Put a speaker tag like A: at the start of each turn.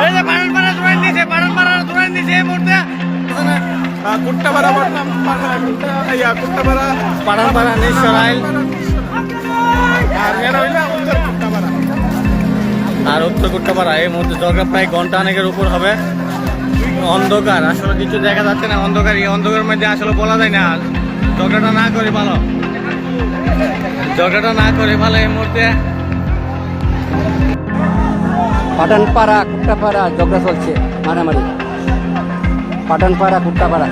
A: এই যে বাড়ানপাড়া দৌড়াই দিয়েছে, বাড়ানপাড়া দৌড়াই দিয়েছে এই মুহূর্তে
B: কুট্টাপাড়া কুট্টাপাড়া
A: বাড়ানপাড়া নিঃসরাইল
B: আর এরা হইলে উত্তর কুট্টাপাড়া।
A: আর উত্তর কুট্টাপাড়া। এই মুহূর্তে ঝগড়া প্রায় ঘন্টা অনেকের উপর হবে। অন্ধকার, আসলে কিছু দেখা যাচ্ছে না। অন্ধকার, এই অন্ধকারের মধ্যে আসলে বলা যায় না। ঝগড়াটা না করে ভালো, ঝগড়াটা না করে ভালো। এই মুহূর্তে
C: পাঠানপাড়া কুট্টাপাড়া ঝগড়া চলছে, মারামারি। পাঠানপাড়া কুট্টাপাড়া।